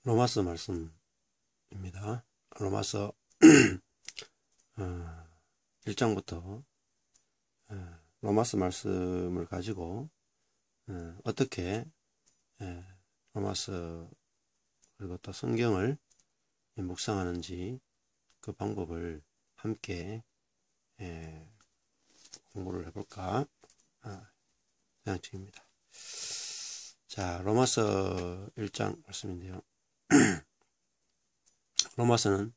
로마서 말씀입니다. 로마서 1장부터 로마서 말씀을 가지고 어떻게 로마서 그리고 또 성경을 묵상하는지 그 방법을 함께 공부를 해볼까 생각 중입니다. 자, 로마서 1장 말씀인데요. 로마서는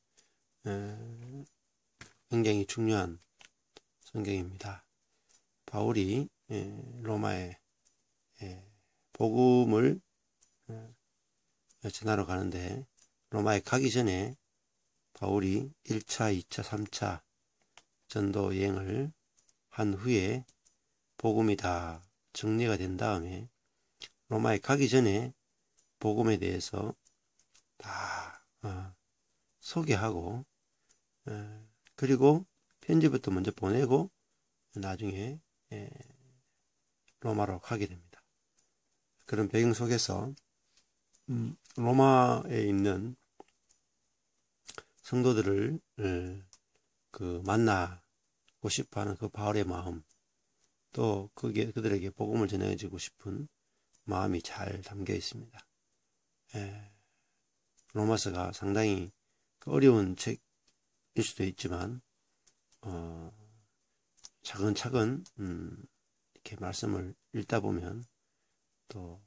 굉장히 중요한 성경입니다. 바울이 로마에 복음을 전하러 가는데 로마에 가기 전에 바울이 1차, 2차, 3차 전도 여행을 한 후에 복음이 다 정리가 된 다음에 로마에 가기 전에 복음에 대해서 다 소개하고 그리고 편지부터 먼저 보내고 나중에 로마로 가게 됩니다. 그런 배경 속에서 로마에 있는 성도들을 만나고 싶어하는 그 바울의 마음, 또 그들에게 복음을 전해주고 싶은 마음이 잘 담겨 있습니다. 로마서가 상당히 어려운 책일 수도 있지만 차근차근 이렇게 말씀을 읽다 보면 또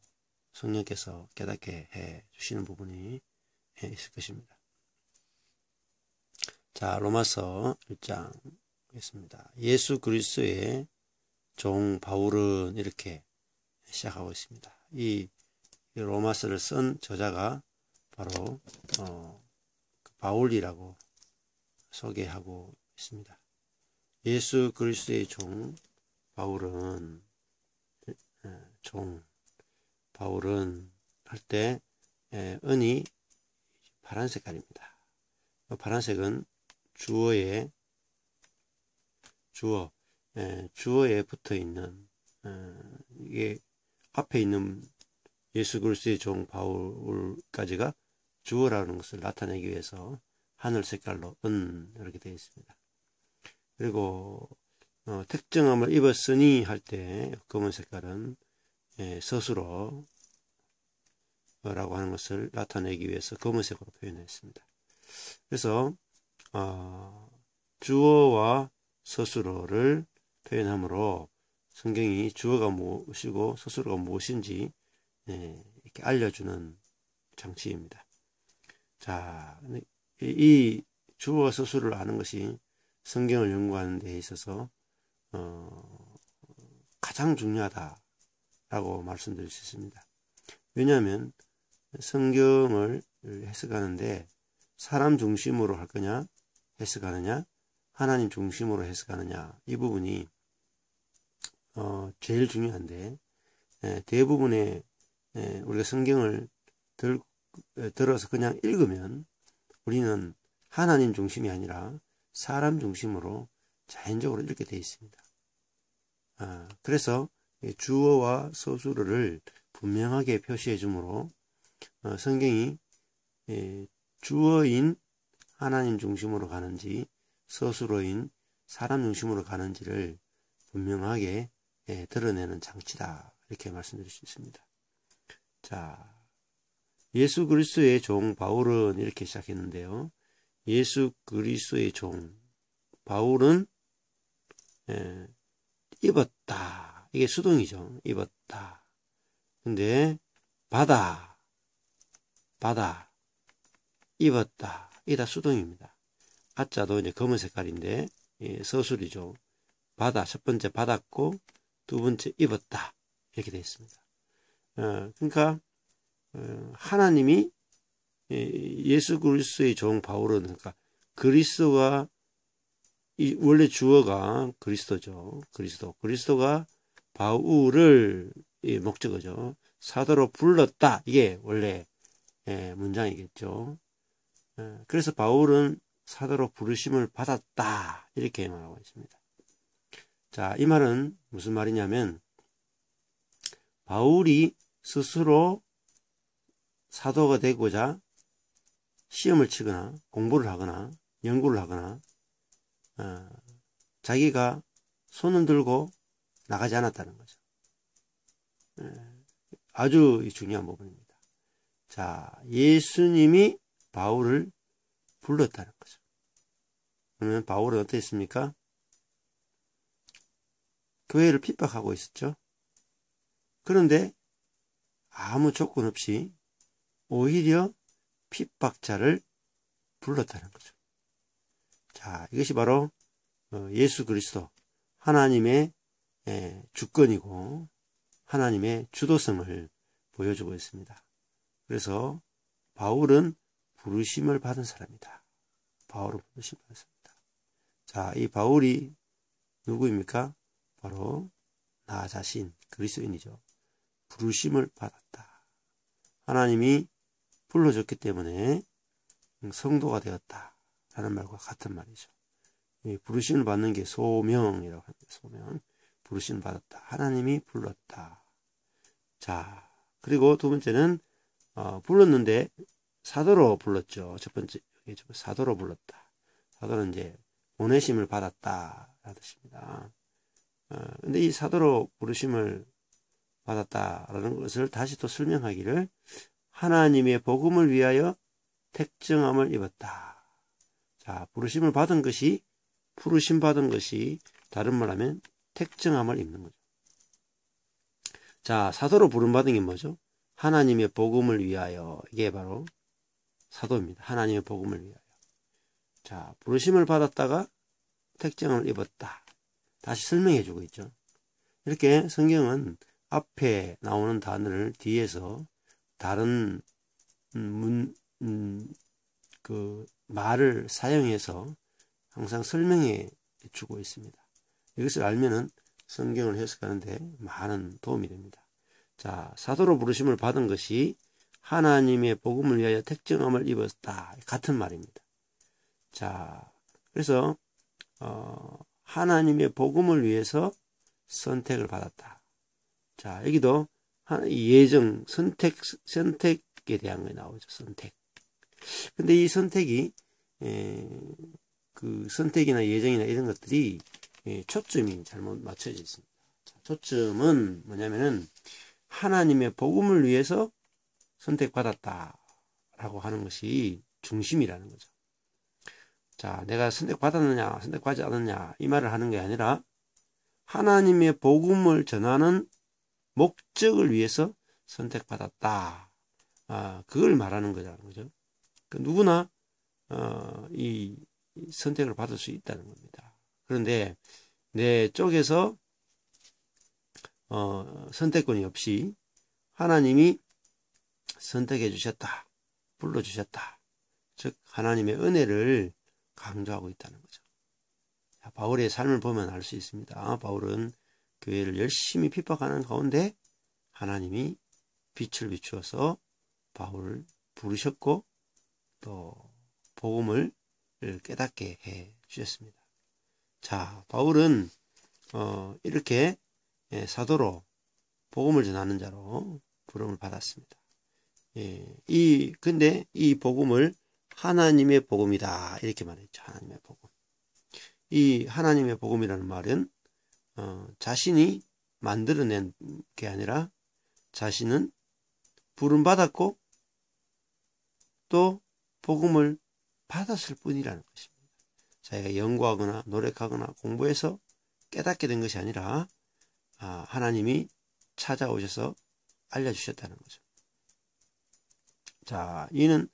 성령께서 깨닫게 해 주시는 부분이 있을 것입니다. 자, 로마서 1장 보겠습니다. 예수 그리스도의 종 바울은 이렇게 시작하고 있습니다. 이 로마서를 쓴 저자가 바로 바울이라고 소개하고 있습니다. 예수 그리스도의 종 바울은 바울은 할 때 은이 파란 색깔입니다. 파란색은 주어에 붙어 있는 이게 앞에 있는 예수 그리스도의 종 바울까지가 주어라는 것을 나타내기 위해서 하늘 색깔로 은 이렇게 되어 있습니다. 그리고 특정함을 입었으니 할 때 검은 색깔은 서술어라고 하는 것을 나타내기 위해서 검은색으로 표현했습니다. 그래서 주어와 서술어를 표현하므로 성경이 주어가 무엇이고 서술어가 무엇인지 이렇게 알려주는 장치입니다. 자, 이 주어 서술을 아는 것이 성경을 연구하는 데 있어서 가장 중요하다라고 말씀드릴 수 있습니다. 왜냐하면 성경을 해석하는데 사람 중심으로 할 거냐 해석하느냐 하나님 중심으로 해석하느냐 이 부분이 제일 중요한데 대부분의 우리가 성경을 들어서 그냥 읽으면 우리는 하나님 중심이 아니라 사람 중심으로 자연적으로 읽게 되어 있습니다. 그래서 주어와 서술어를 분명하게 표시해 주므로 성경이 주어인 하나님 중심으로 가는지 서술어인 사람 중심으로 가는지를 분명하게 드러내는 장치다 이렇게 말씀드릴 수 있습니다. 자, 예수 그리스도의 종 바울은 이렇게 시작했는데요. 예수 그리스도의 종 바울은 입었다. 이게 수동이죠. 입었다. 근데 받아 입었다. 이게 다 수동입니다. 아자도 이제 검은 색깔인데 서술이죠. 받아 첫 번째 받았고 두 번째 입었다 이렇게 되어 있습니다. 그러니까 하나님이 예수 그리스도의 종 바울은 그러니까 그리스도가 원래 주어가 그리스도죠. 그리스도가 바울을 목적어죠. 사도로 불렀다. 이게 원래 문장이겠죠. 그래서 바울은 사도로 부르심을 받았다. 이렇게 말하고 있습니다. 자, 이 말은 무슨 말이냐면 바울이 스스로 사도가 되고자 시험을 치거나 공부를 하거나 연구를 하거나 자기가 손을 들고 나가지 않았다는 거죠. 아주 중요한 부분입니다. 자, 예수님이 바울을 불렀다는 거죠. 그러면 바울은 어땠습니까? 교회를 핍박하고 있었죠. 그런데 아무 조건 없이 오히려 핍박자를 불렀다는 거죠. 자, 이것이 바로 예수 그리스도 하나님의 주권이고 하나님의 주도성을 보여주고 있습니다. 그래서 바울은 부르심을 받은 사람이다. 바울은 부르심을 받았습니다. 자, 이 바울이 누구입니까? 바로 나 자신 그리스도인이죠. 부르심을 받았다. 하나님이 불러줬기 때문에 성도가 되었다 라는 말과 같은 말이죠. 부르심을 받는 게 소명이라고 합니다. 소명. 부르심을 받았다. 하나님이 불렀다. 자, 그리고 두 번째는 불렀는데 사도로 불렀죠. 첫 번째 사도로 불렀다. 사도는 이제 보내심을 받았다 라는 뜻입니다. 근데 이 사도로 부르심을 받았다라는 것을 다시 또 설명하기를 하나님의 복음을 위하여 택정함을 입었다. 자, 부르심 받은 것이 다른 말하면 택정함을 입는 거죠. 자, 사도로 부름받은 게 뭐죠? 하나님의 복음을 위하여. 이게 바로 사도입니다. 하나님의 복음을 위하여. 자, 부르심을 받았다가 택정함을 입었다. 다시 설명해 주고 있죠. 이렇게 성경은 앞에 나오는 단어를 뒤에서 다른 말을 사용해서 항상 설명해 주고 있습니다. 이것을 알면은 성경을 해석하는데 많은 도움이 됩니다. 자, 사도로 부르심을 받은 것이 하나님의 복음을 위하여 택정함을 입었다. 같은 말입니다. 자, 그래서 하나님의 복음을 위해서 선택을 받았다. 자, 여기도 예정, 선택에 대한 게 나오죠. 선택. 근데 이 선택이 그 선택이나 예정이나 이런 것들이 초점이 잘못 맞춰져 있습니다. 자, 초점은 뭐냐면은 하나님의 복음을 위해서 선택받았다라고 하는 것이 중심이라는 거죠. 자, 내가 선택받았느냐, 선택받지 않았느냐 이 말을 하는 게 아니라 하나님의 복음을 전하는 목적을 위해서 선택받았다. 그걸 말하는 거죠. 누구나 이 선택을 받을 수 있다는 겁니다. 그런데 내 쪽에서 선택권이 없이 하나님이 선택해 주셨다. 불러주셨다. 즉 하나님의 은혜를 강조하고 있다는 거죠. 자, 바울의 삶을 보면 알 수 있습니다. 바울은 교회를 열심히 핍박하는 가운데 하나님이 빛을 비추어서 바울을 부르셨고 또 복음을 깨닫게 해 주셨습니다. 자, 바울은 이렇게 사도로 복음을 전하는 자로 부름을 받았습니다. 근데 이 복음을 하나님의 복음이다 이렇게 말했죠. 하나님의 복음. 이 하나님의 복음이라는 말은 자신이 만들어낸 게 아니라 자신은 부름받았고 또 복음을 받았을 뿐이라는 것입니다. 자기가 연구하거나 노력하거나 공부해서 깨닫게 된 것이 아니라 하나님이 찾아오셔서 알려주셨다는 거죠. 자, 이는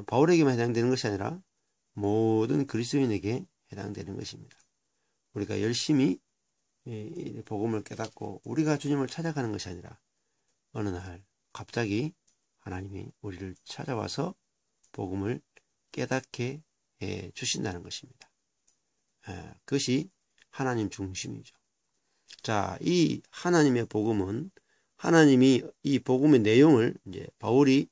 바울에게만 해당되는 것이 아니라 모든 그리스도인에게 해당되는 것입니다. 우리가 열심히 복음을 깨닫고 우리가 주님을 찾아가는 것이 아니라 어느 날 갑자기 하나님이 우리를 찾아와서 복음을 깨닫게 해 주신다는 것입니다. 그것이 하나님 중심이죠. 자, 이 하나님의 복음은 하나님이 이 복음의 내용을 이제 바울이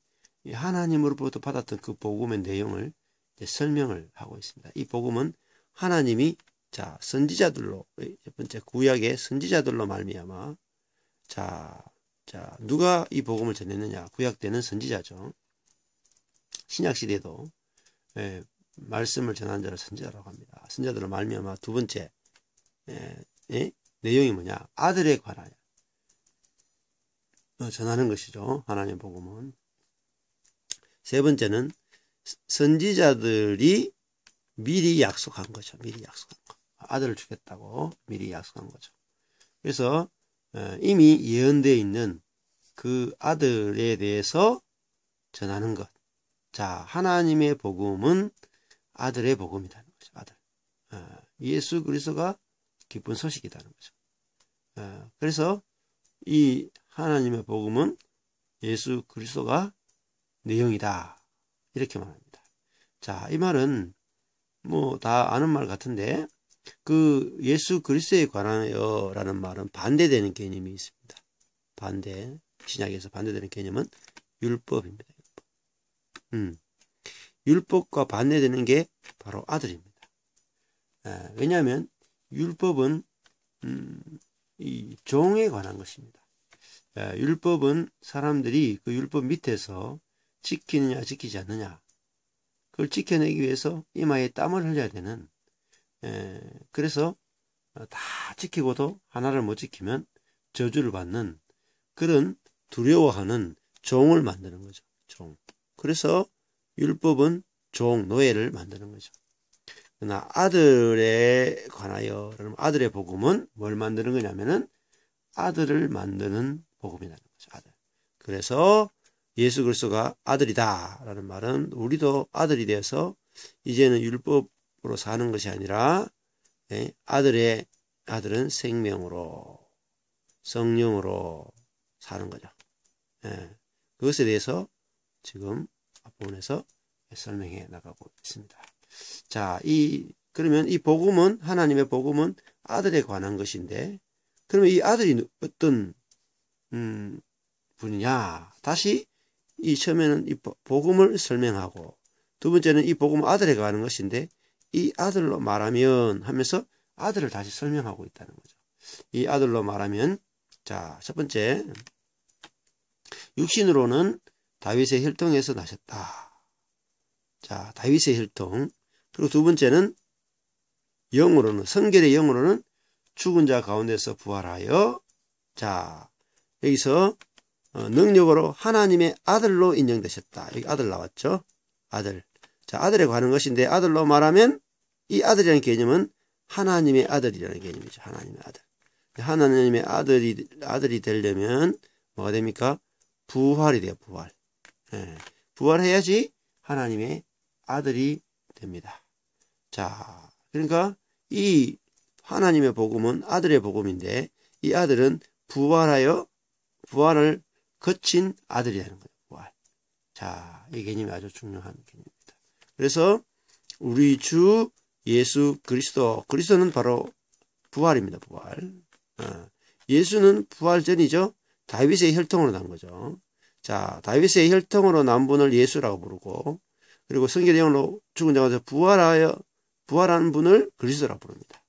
하나님으로부터 받았던 그 복음의 내용을 이제 설명을 하고 있습니다. 이 복음은 하나님이 선지자들로 첫 번째 구약의 선지자들로 말미암아 누가 이 복음을 전했느냐? 구약 때는 선지자죠. 신약 시대도 말씀을 전하는 자를 선지자라고 합니다. 선지자들로 말미암아 두 번째 내용이 뭐냐? 아들에 관하여 전하는 것이죠. 하나님의 복음은. 세 번째는 선지자들이 미리 약속한 거죠. 미리 약속한 거. 아들을 주겠다고 미리 약속한 거죠. 그래서 이미 예언되어 있는 그 아들에 대해서 전하는 것. 자, 하나님의 복음은 아들의 복음이라는 거죠. 아들. 예수 그리스도가 기쁜 소식이라는 거죠. 그래서 이 하나님의 복음은 예수 그리스도가 내용이다. 이렇게 말합니다. 자, 이 말은 뭐 다 아는 말 같은데 그 예수 그리스도에 관하여라는 말은 반대되는 개념이 있습니다. 반대. 신약에서 반대되는 개념은 율법입니다. 율법과 반대되는 게 바로 아들입니다. 왜냐하면 율법은 이 종에 관한 것입니다. 율법은 사람들이 그 율법 밑에서 지키느냐 지키지 않느냐 그걸 지켜내기 위해서 이마에 땀을 흘려야 되는 그래서 다 지키고도 하나를 못 지키면 저주를 받는 그런 두려워하는 종을 만드는 거죠. 종. 그래서 율법은 종, 노예를 만드는 거죠. 그러나 아들에 관하여 아들의 복음은 뭘 만드는 거냐면은 아들을 만드는 복음이라는 거죠. 아들. 그래서 예수 그리스도가 아들이다라는 말은 우리도 아들이 되어서 이제는 율법으로 사는 것이 아니라 아들은 생명으로 성령으로 사는 거죠. 그것에 대해서 지금 앞부분에서 설명해 나가고 있습니다. 자, 그러면 이 복음은 하나님의 복음은 아들에 관한 것인데 그러면 이 아들이 어떤 분이냐? 다시 처음에는 이 복음을 설명하고 두 번째는 이 복음은 아들에 관한 것인데 이 아들로 말하면 하면서 아들을 다시 설명하고 있다는 거죠. 이 아들로 말하면 자, 첫 번째 육신으로는 다윗의 혈통에서 나셨다. 자, 다윗의 혈통. 그리고 두 번째는 영으로는 성결의 영으로는 죽은 자 가운데서 부활하여 자, 여기서 능력으로 하나님의 아들로 인정되셨다. 여기 아들 나왔죠? 아들. 자, 아들에 관한 것인데 아들로 말하면 이 아들이라는 개념은 하나님의 아들이라는 개념이죠. 하나님의 아들. 하나님의 아들이 되려면 뭐가 됩니까? 부활이 돼요. 부활. 부활해야지 하나님의 아들이 됩니다. 자, 그러니까 이 하나님의 복음은 아들의 복음인데 이 아들은 부활을 거친 아들이라는 거예요. 부활. 자, 이 개념이 아주 중요한 개념입니다. 그래서 우리 주 예수 그리스도는 바로 부활입니다. 부활. 예수는 부활 전이죠. 다윗의 혈통으로 난 거죠. 자, 다윗의 혈통으로 난 분을 예수라고 부르고 그리고 성결의 영으로 죽은 자 가운데서 부활한 분을 그리스도라고 부릅니다.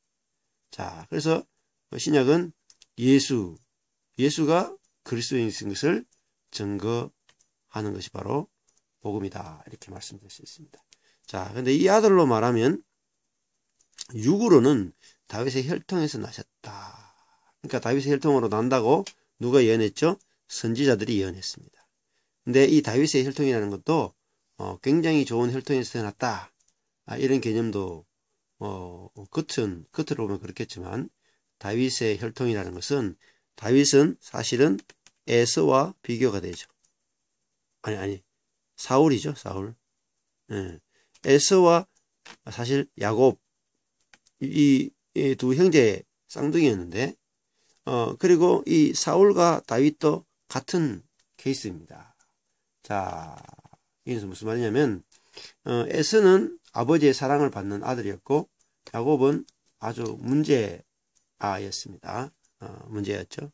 자, 그래서 신약은 예수가 그리스도인이신 것을 증거하는 것이 바로 복음이다. 이렇게 말씀드릴 수 있습니다. 자, 근데 이 아들로 말하면 육으로는 다윗의 혈통에서 나셨다. 그러니까 다윗의 혈통으로 난다고 누가 예언했죠? 선지자들이 예언했습니다. 근데 이 다윗의 혈통이라는 것도 굉장히 좋은 혈통에서 태어났다. 이런 개념도 겉으로 보면 그렇겠지만 다윗의 혈통이라는 것은 다윗은 사실은 에서와 비교가 되죠. 아니 사울이죠. 사울. 에서와 사실 야곱 이 두 형제 쌍둥이였는데 그리고 이 사울과 다윗도 같은 케이스입니다. 자, 이것은 무슨 말이냐면 에서는 아버지의 사랑을 받는 아들이었고 야곱은 아주 문제아였습니다. 문제였죠.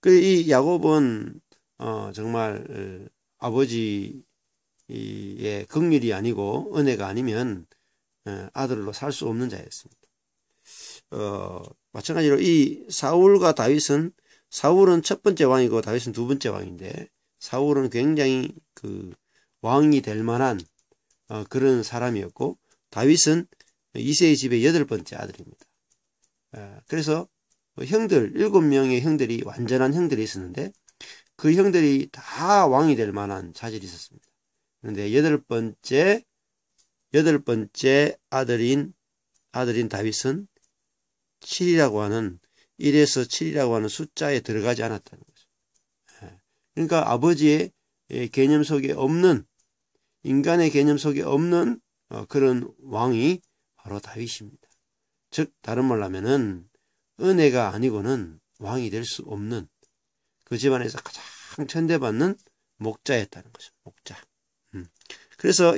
이 야곱은 정말 아버지의 긍휼이 아니고 은혜가 아니면 아들로 살 수 없는 자였습니다. 마찬가지로 이 사울과 다윗은 사울은 첫 번째 왕이고 다윗은 두 번째 왕인데 사울은 굉장히 왕이 될 만한 그런 사람이었고, 다윗은 이새의 집의 8번째 아들입니다. 그래서 형들 7명의 형들이 완전한 형들이 있었는데 그 형들이 다 왕이 될 만한 자질이 있었습니다. 그런데 여덟 번째 아들인 다윗은 7이라고 하는 1에서 7이라고 하는 숫자에 들어가지 않았다는 거죠. 그러니까 아버지의 개념 속에 없는, 인간의 개념 속에 없는 그런 왕이 바로 다윗입니다. 즉 다른 말로 하면은 은혜가 아니고는 왕이 될 수 없는, 그 집안에서 가장 천대받는 목자였다는 거죠. 목자. 그래서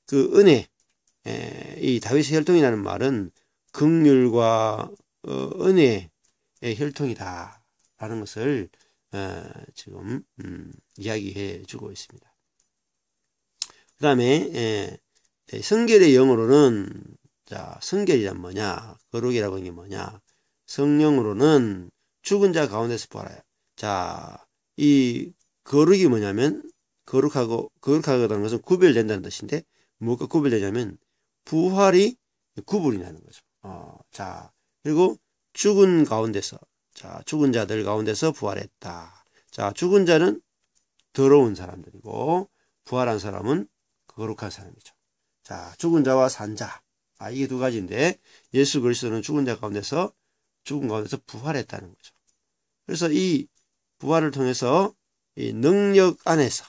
그 은혜, 이 다윗의 혈통이라는 말은 긍휼과 은혜의 혈통이다라는 것을 지금 이야기해 주고 있습니다. 그 다음에 성결의 영으로는, 자, 성결이란 뭐냐, 거룩이라고 하는 게 뭐냐, 성령으로는 죽은 자 가운데서 부활하여. 자, 이 거룩이 뭐냐면, 거룩하다는 것은 구별된다는 뜻인데, 뭐가 구별되냐면 부활이 구분이 나는 거죠. 자, 그리고 죽은 가운데서, 자, 죽은 자들 가운데서 부활했다. 자, 죽은 자는 더러운 사람들이고 부활한 사람은 거룩한 사람이죠. 자, 죽은 자와 산 자, 이게 두 가지인데 예수 그리스도는 죽은 가운데서 부활했다는 거죠. 그래서 이 부활을 통해서 이 능력 안에서,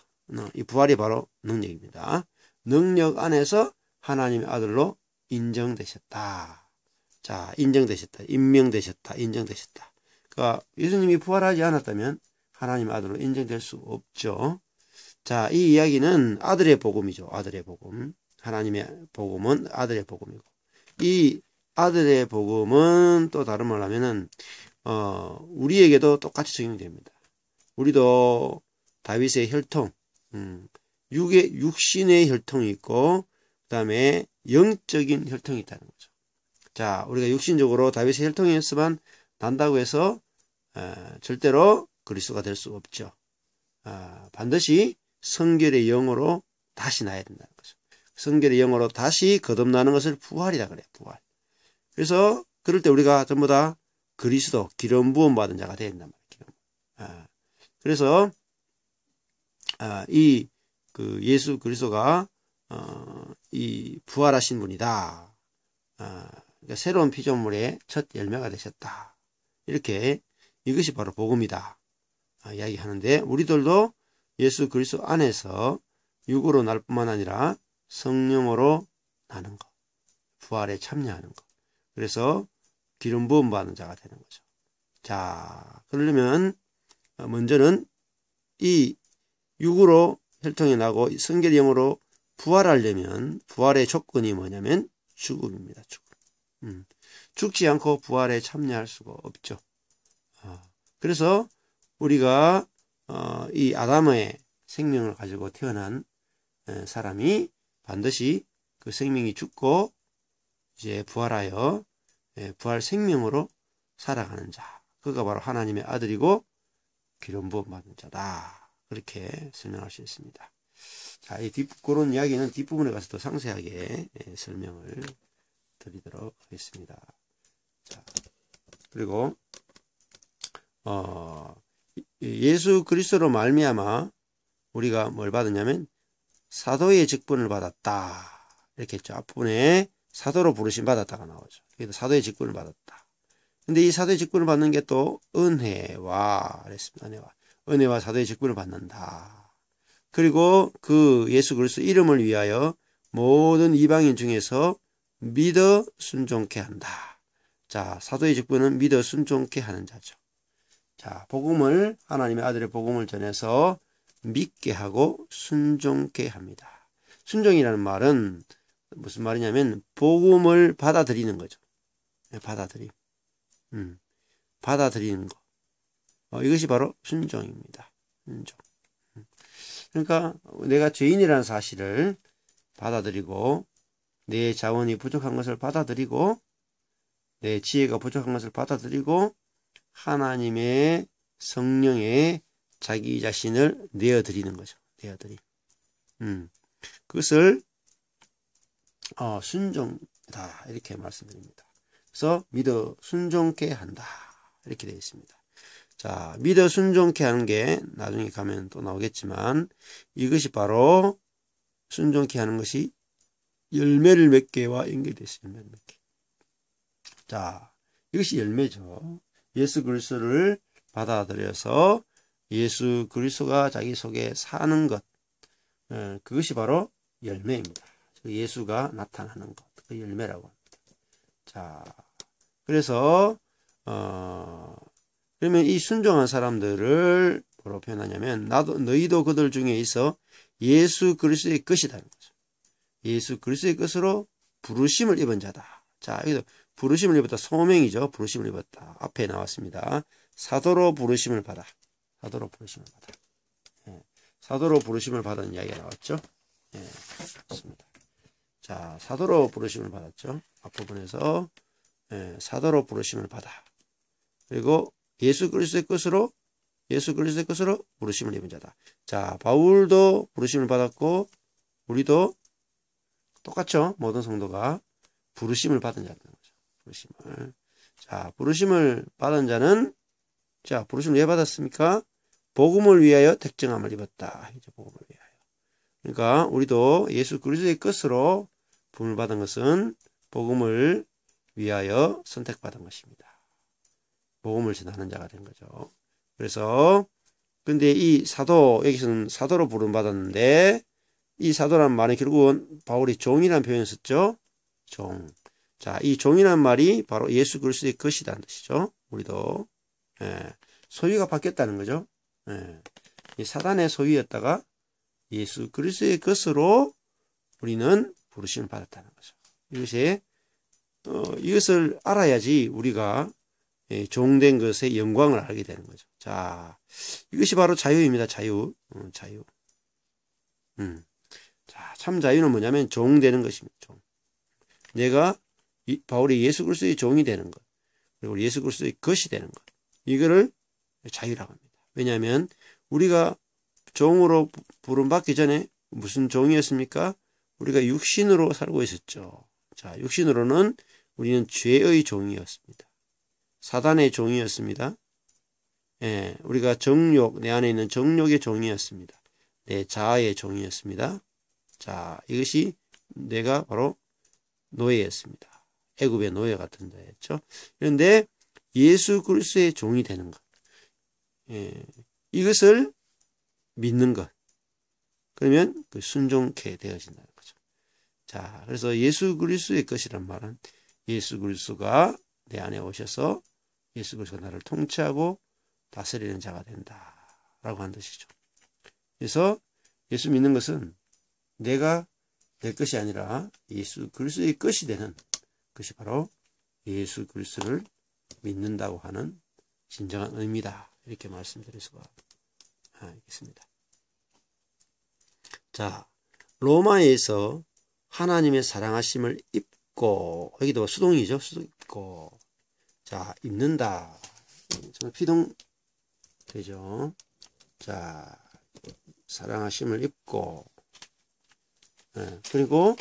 이 부활이 바로 능력입니다. 능력 안에서 하나님의 아들로 인정되셨다. 자, 인정되셨다. 임명되셨다. 인정되셨다. 그러니까 예수님이 부활하지 않았다면 하나님의 아들로 인정될 수 없죠. 자, 이 이야기는 아들의 복음이죠. 아들의 복음. 하나님의 복음은 아들의 복음이고, 이 아들의 복음은 또 다른 말로 하면은 우리에게도 똑같이 적용됩니다. 우리도 다윗의 혈통, 육신의 혈통이 있고 그 다음에 영적인 혈통이 있다는 거죠. 자, 우리가 육신적으로 다윗의 혈통이었으면 난다고 해서 절대로 그리스도가 될 수 없죠. 반드시 성결의 영으로 다시 나야 된다는 거죠. 성결의 영으로 다시 거듭나는 것을 부활이라 그래요. 부활. 그래서 그럴 때 우리가 전부 다 그리스도, 기름 부음 받은 자가 되야 된단 말이에요. 그래서 예수 그리스도가 이 부활하신 분이다. 그러니까 새로운 피조물의 첫 열매가 되셨다. 이렇게, 이것이 바로 복음이다. 이야기하는데, 우리들도 예수 그리스도 안에서 육으로 날 뿐만 아니라 성령으로 나는 것, 부활에 참여하는 것. 그래서 기름 부음 받는 자가 되는 거죠. 자, 그러려면 먼저는 이 육으로 혈통이 나고 성결의 영으로 부활하려면 부활의 조건이 뭐냐면 죽음입니다. 죽음. 죽지 않고 부활에 참여할 수가 없죠. 그래서 우리가 이 아담의 생명을 가지고 태어난 사람이 반드시 그 생명이 죽고 이제 부활하여 부활 생명으로 살아가는 자, 그가 바로 하나님의 아들이고 기름 부음 받은 자다. 그렇게 설명할 수 있습니다. 자, 그런 이야기는 뒷부분에 가서 더 상세하게 설명을 드리도록 하겠습니다. 자, 그리고 예수 그리스도로 말미암아 우리가 뭘 받았냐면 사도의 직분을 받았다. 이렇게 했죠. 앞부분에 사도로 부르심 받았다가 나오죠. 그래서 사도의 직분을 받았다. 근데 이 사도의 직분을 받는 게 또 은혜와 그랬습니다. 은혜와 사도의 직분을 받는다. 그리고 그 예수 그리스도 이름을 위하여 모든 이방인 중에서 믿어 순종케 한다. 자, 사도의 직분은 믿어 순종케 하는 자죠. 자, 복음을, 하나님의 아들의 복음을 전해서 믿게 하고 순종케 합니다. 순종이라는 말은 무슨 말이냐면 복음을 받아들이는 거죠. 받아들임. 받아들이는 거. 이것이 바로 순종입니다. 순종. 그러니까 내가 죄인이라는 사실을 받아들이고 내 자원이 부족한 것을 받아들이고 내 지혜가 부족한 것을 받아들이고 하나님의 성령에 자기 자신을 내어드리는 거죠. 내어드림. 그것을 순종이다 이렇게 말씀드립니다. 그래서 믿어 순종케 한다 이렇게 되어 있습니다. 자, 믿어 순종케 하는 게 나중에 가면 또 나오겠지만 이것이 바로 순종케 하는 것이 열매를 맺게와 연결되어 있습니다. 열매를 맺게. 자, 이것이 열매죠. 예수 그리스도를 받아들여서 예수 그리스도가 자기 속에 사는 것, 그것이 바로 열매입니다. 예수가 나타나는 것, 그 열매라고 합니다. 자, 그래서 그러면 이 순종한 사람들을 뭐로 표현하냐면 너희도 그들 중에 있어 예수 그리스도의 것이다는 거죠. 예수 그리스도의 것으로 부르심을 입은 자다. 자, 여기도 부르심을 입었다. 소명이죠. 부르심을 입었다. 앞에 나왔습니다. 사도로 부르심을 받아. 사도로 부르심을 받아. 사도로 부르심을 받은 이야기가 나왔죠. 그렇습니다. 자, 사도로 부르심을 받았죠. 앞부분에서 사도로 부르심을 받아. 그리고 예수 그리스도의 것으로 부르심을 입은 자다. 자, 바울도 부르심을 받았고 우리도 똑같죠. 모든 성도가 부르심을 받은 자라는 거죠. 부르심을. 자, 부르심을 받은 자는 자, 부르심을 왜 받았습니까? 복음을 위하여 택정함을 입었다. 이제 복음을 위하여. 그러니까 우리도 예수 그리스도의 것으로 부름을 받은 것은 복음을 위하여 선택받은 것입니다. 복음을 전하는 자가 된 거죠. 그래서 근데 이 사도 여기서는 사도로 부름 받았는데 이 사도란 말은 결국은 바울이 종이라는 표현을 썼죠. 종. 자, 이 종이라는 말이 바로 예수 그리스도의 것이라는 뜻이죠. 우리도 소유가 바뀌었다는 거죠. 이 사단의 소유였다가 예수 그리스도의 것으로 우리는 부르심을 받았다는 거죠. 이것을 알아야지 우리가 종된 것의 영광을 알게 되는 거죠. 자, 이것이 바로 자유입니다. 자유. 자유. 자, 참 자유는 뭐냐면 종되는 것입니다. 종. 내가 바울이 예수 그리스도의 종이 되는 것, 그리고 예수 그리스도의 것이 되는 것, 이거를 자유라고 합니다. 왜냐하면 우리가 종으로 부름받기 전에 무슨 종이었습니까? 우리가 육신으로 살고 있었죠. 자, 육신으로는 우리는 죄의 종이었습니다. 사단의 종이었습니다. 우리가 정욕, 내 안에 있는 정욕의 종이었습니다. 내 자아의 종이었습니다. 자, 이것이 내가 바로 노예였습니다. 애굽의 노예 같은 자였죠. 그런데 예수 그리스도의 종이 되는 것, 이것을 믿는 것, 그러면 그 순종케 되어진다는 거죠. 자, 그래서 예수 그리스도의 것이란 말은 예수 그리스도가 내 안에 오셔서 예수 그리스도가 나를 통치하고 다스리는 자가 된다라고 한 뜻이죠. 그래서 예수 믿는 것은 내가 내 것이 아니라 예수 그리스도의 것이 되는 것이 바로 예수 그리스도를 믿는다고 하는 진정한 의미다. 이렇게 말씀드릴 수가 있겠습니다. 자, 로마에서 하나님의 사랑하심을 입고, 여기도 수동이죠. 수동 입고. 자, 입는다. 피동 되죠. 자, 사랑하심을 입고, 그리고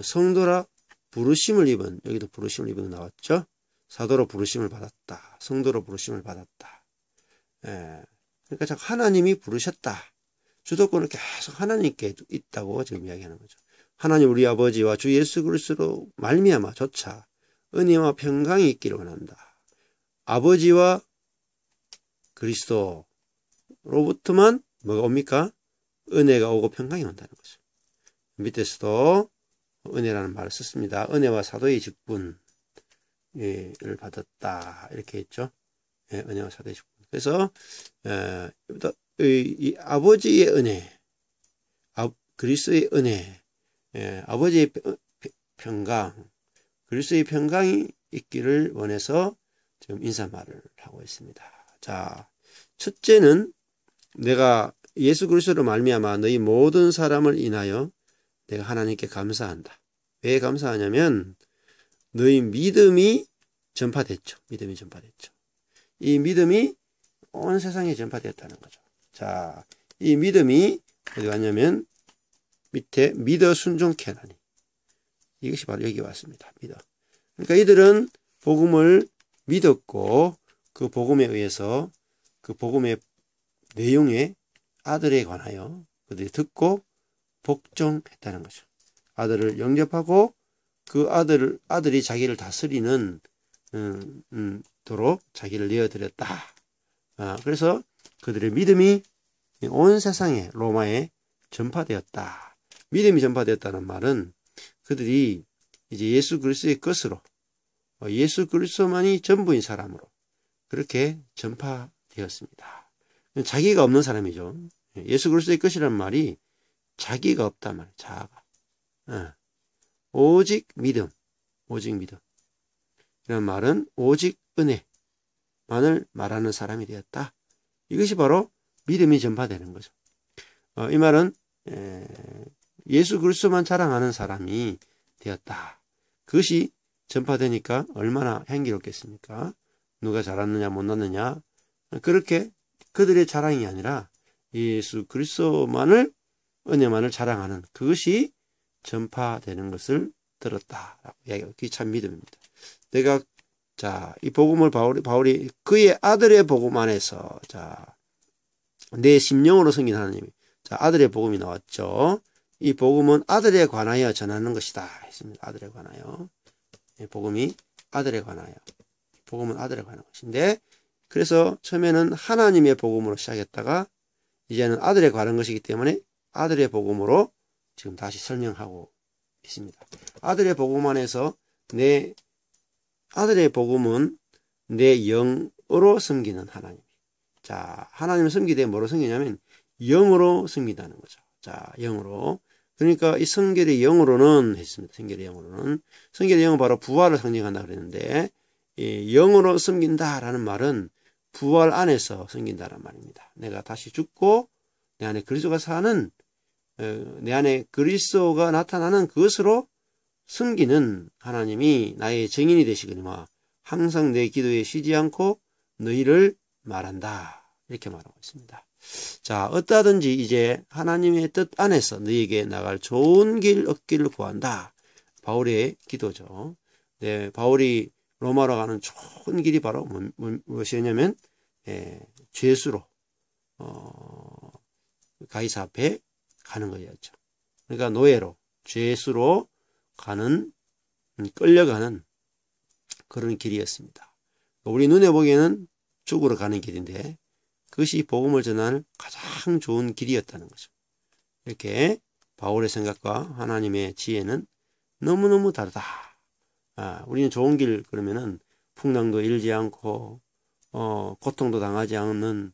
성도라 부르심을 입은, 여기도 부르심을 입은 나왔죠. 사도로 부르심을 받았다. 성도로 부르심을 받았다. 그러니까 자, 하나님이 부르셨다. 주도권을 계속 하나님께 있다고 지금 이야기하는 거죠. 하나님 우리 아버지와 주 예수 그리스도로 말미암아 조차 은혜와 평강이 있기를 원한다. 아버지와 그리스도로부터만 뭐가 옵니까? 은혜가 오고 평강이 온다는 거죠. 밑에서도 은혜라는 말을 썼습니다. 은혜와 사도의 직분을 받았다. 이렇게 했죠. 은혜와 사도의 직분. 그래서 이 아버지의 은혜, 그리스도의 은혜, 아버지의 평강, 그리스도의 평강이 있기를 원해서 지금 인사말을 하고 있습니다. 자, 첫째는 내가 예수 그리스도로 말미암아 너희 모든 사람을 인하여 내가 하나님께 감사한다. 왜 감사하냐면 너희 믿음이 전파됐죠. 믿음이 전파됐죠. 이 믿음이 온 세상에 전파되었다는 거죠. 자, 이 믿음이 어디 갔냐면 밑에 믿어 순종케 하나니. 이것이 바로 여기 왔습니다. 믿어. 그러니까 이들은 복음을 믿었고 그 복음에 의해서 그 복음의 내용에 아들에 관하여 그들이 듣고 복종했다는 거죠. 아들을 영접하고 그 아들이 자기를 다스리는 도록 자기를 내어드렸다. 그래서 그들의 믿음이 온 세상에 로마에 전파되었다. 믿음이 전파되었다는 말은 그들이 이제 예수 그리스도의 것으로 예수 그리스도만이 전부인 사람으로 그렇게 전파되었습니다. 자기가 없는 사람이죠. 예수 그리스도의 것이라는 말이 자기가 없단 말이에요. 자아가. 오직 믿음. 오직 믿음. 이런 말은 오직 은혜만을 말하는 사람이 되었다. 이것이 바로 믿음이 전파되는 거죠. 이 말은 예수 그리스도만 자랑하는 사람이 되었다. 그것이 전파되니까 얼마나 향기롭겠습니까? 누가 잘났느냐 못났느냐 그렇게 그들의 자랑이 아니라 예수 그리스도만을 은혜만을 자랑하는 그것이 전파되는 것을 들었다라고 이야기하고 그게 참 믿음입니다. 내가 이 복음을 바울이 그의 아들의 복음 안에서 내 심령으로 섬긴 하나님이 아들의 복음이 나왔죠. 이 복음은 아들에 관하여 전하는 것이다 했습니다. 아들에 관하여. 복음이 아들에 관하여. 복음은 아들에 관한 것인데 그래서 처음에는 하나님의 복음으로 시작했다가 이제는 아들에 관한 것이기 때문에 아들의 복음으로 지금 다시 설명하고 있습니다. 아들의 복음 안에서 내 아들의 복음은 내 영으로 섬기는 하나님. 하나님을 섬기되 뭐로 섬기냐면 영으로 섬긴다는 거죠. 영으로. 그러니까 이 성결의 영으로는 했습니다. 성결의 영으로는. 성결의 영은 바로 부활을 상징한다 그랬는데 이 영으로 섬긴다라는 말은 부활 안에서 섬긴다는 말입니다. 내가 다시 죽고 내 안에 그리스도가 사는 내 안에 그리스도가 나타나는 그것으로 섬기는 하나님이 나의 증인이 되시거니와 항상 내 기도에 쉬지 않고 너희를 말한다. 이렇게 말하고 있습니다. 어떠하든지 이제 하나님의 뜻 안에서 너희에게 나갈 좋은 길 얻기를 구한다. 바울의 기도죠. 바울이 로마로 가는 좋은 길이 바로 무엇이었냐면 죄수로 가이사 앞에 가는 것이었죠. 그러니까 노예로 죄수로 가는 끌려가는 그런 길이었습니다. 우리 눈에 보기에는 죽으러 가는 길인데 그것이 복음을 전할 가장 좋은 길이었다는 거죠. 이렇게 바울의 생각과 하나님의 지혜는 너무너무 다르다. 우리는 좋은 길 그러면은 풍랑도 일지 않고 고통도 당하지 않는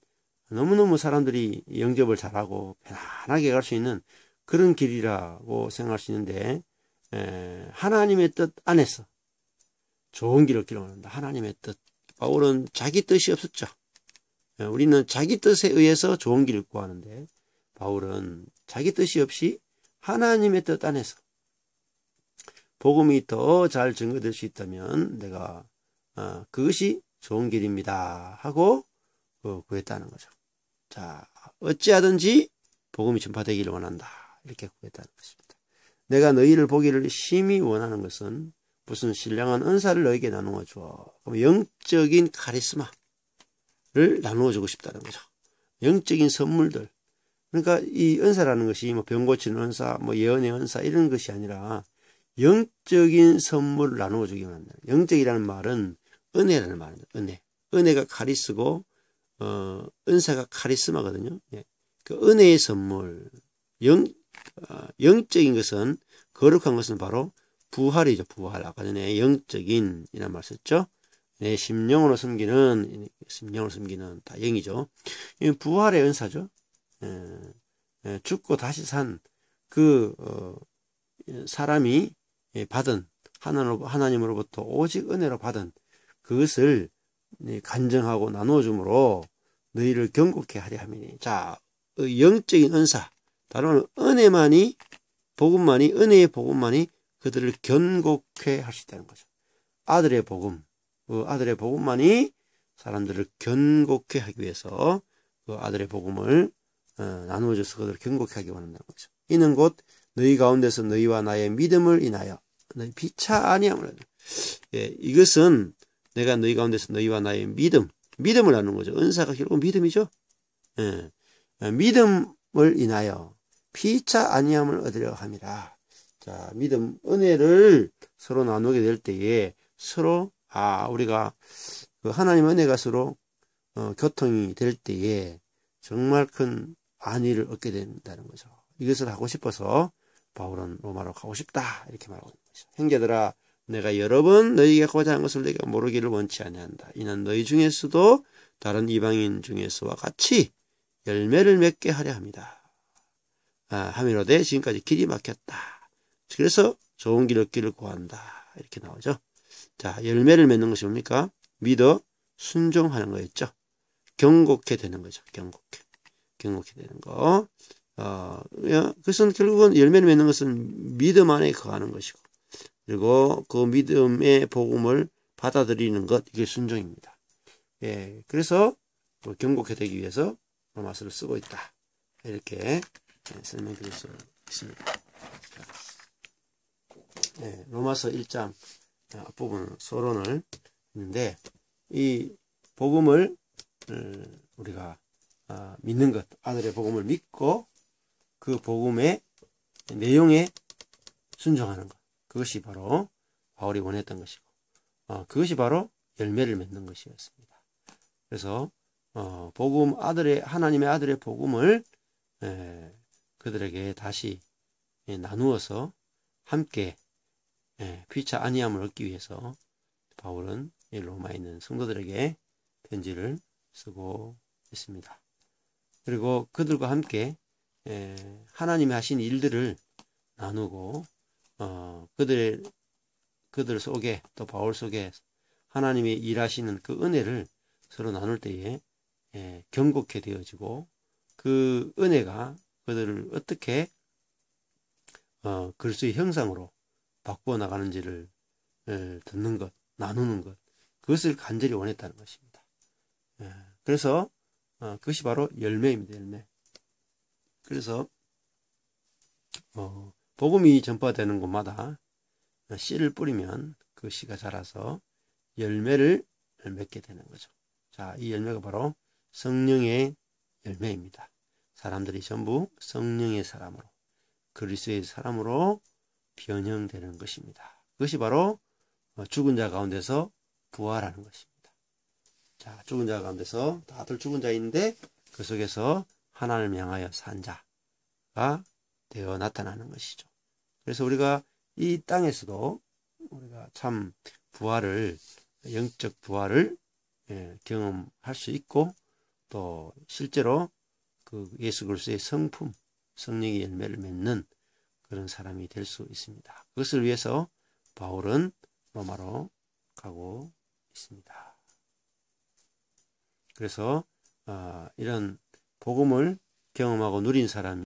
너무너무 사람들이 영접을 잘하고 편안하게 갈 수 있는 그런 길이라고 생각할 수 있는데 하나님의 뜻 안에서 좋은 길을 기록한다. 하나님의 뜻. 바울은 자기 뜻이 없었죠. 우리는 자기 뜻에 의해서 좋은 길을 구하는데 바울은 자기 뜻이 없이 하나님의 뜻 안에서 복음이 더 잘 증거될 수 있다면 내가 그것이 좋은 길입니다 하고 구했다는 거죠. 어찌하든지 복음이 전파되기를 원한다. 이렇게 구했다는 것입니다. 내가 너희를 보기를 심히 원하는 것은 무슨 신령한 은사를 너에게 나누어 주어 영적인 카리스마를 나누어 주고 싶다는 거죠. 영적인 선물들. 그러니까 이 은사라는 것이 병 고치는 은사, 예언의 은사 이런 것이 아니라 영적인 선물을 나누어 주기 원한다. 영적이라는 말은 은혜라는 말입니다. 은혜가 카리스고 은사가 카리스마거든요. 그 은혜의 선물, 영적인 것은 거룩한 것은 바로 부활이죠. 부활. 아까 전에 영적인 이란 말 썼죠. 내 심령으로 섬기는 다 영이죠. 부활의 은사죠. 죽고 다시 산 그 사람이 받은 하나님으로부터 오직 은혜로 받은 그것을 간증하고 나누어줌으로 너희를 경고케 하려 함이니. 영적인 은사, 다른 은혜의 복음만이 그들을 견고케 할 수 있다는 거죠. 아들의 복음만이 사람들을 견고케 하기 위해서 그 아들의 복음을 나누어줘서 그들을 견고케 하기 원한다는 거죠. 이는 곧 너희 가운데서 너희와 나의 믿음을 인하여 너희 피차 아니함을. 예, 이것은 내가 너희 가운데서 너희와 나의 믿음을 하는 거죠. 은사가 결국 믿음이죠. 예, 믿음을 인하여 피차 아니함을 얻으려 함이라. 자, 믿음, 은혜를 서로 나누게 될 때에 서로 우리가 그 하나님 은혜가 서로 교통이 될 때에 정말 큰 안위를 얻게 된다는 거죠. 이것을 하고 싶어서 바울은 로마로 가고 싶다 이렇게 말하고 있는 거죠. 형제들아, 내가 여러 번 너희에게 하고자 하는 것을 너희가 모르기를 원치 아니한다. 이는 너희 중에서도 다른 이방인 중에서와 같이 열매를 맺게 하려 합니다. 하미로되 지금까지 길이 막혔다. 그래서 좋은 길 얻기를 구한다. 이렇게 나오죠. 자, 열매를 맺는 것이 뭡니까? 믿어 순종하는 거였죠. 경고케 되는 거죠. 경고케 되는 거. 그것은 결국은 열매를 맺는 것은 믿음 안에 거하는 것이고, 그리고 그 믿음의 복음을 받아들이는 것, 이게 순종입니다. 예, 그래서 경고케 되기 위해서 로마서를 쓰고 있다. 이렇게 설명드릴 수 있습니다. 예, 로마서 1장 앞부분 서론을 했는데, 이 복음을 우리가 믿는 것, 아들의 복음을 믿고 그 복음의 내용에 순종하는 것, 그것이 바로 바울이 원했던 것이고, 그것이 바로 열매를 맺는 것이었습니다. 그래서 하나님의 아들의 복음을 그들에게 다시 나누어서 함께 피차 아니함을 얻기 위해서 바울은 로마에 있는 성도들에게 편지를 쓰고 있습니다. 그리고 그들과 함께 하나님이 하신 일들을 나누고 그들 속에, 또 바울 속에 하나님이 일하시는 그 은혜를 서로 나눌 때에 경고케 되어지고, 그 은혜가 그들을 어떻게 그리스도의 형상으로 바꾸어 나가는지를 듣는 것, 나누는 것, 그것을 간절히 원했다는 것입니다. 그래서 그것이 바로 열매입니다. 열매. 그래서 복음이 전파되는 곳마다 씨를 뿌리면 그 씨가 자라서 열매를 맺게 되는 거죠. 자, 이 열매가 바로 성령의 열매입니다. 사람들이 전부 성령의 사람으로, 그리스도의 사람으로 변형되는 것입니다. 그것이 바로 죽은 자 가운데서 부활하는 것입니다. 자, 죽은 자 가운데서 다들 죽은 자인데 그 속에서 하나님을 향하여 산 자가 되어 나타나는 것이죠. 그래서 우리가 이 땅에서도 우리가 참 영적 부활을 경험할 수 있고, 또 실제로 그 예수 그리스도의 성품, 성령의 열매를 맺는 그런 사람이 될 수 있습니다. 그것을 위해서 바울은 로마로 가고 있습니다. 그래서 이런 복음을 경험하고 누린 사람이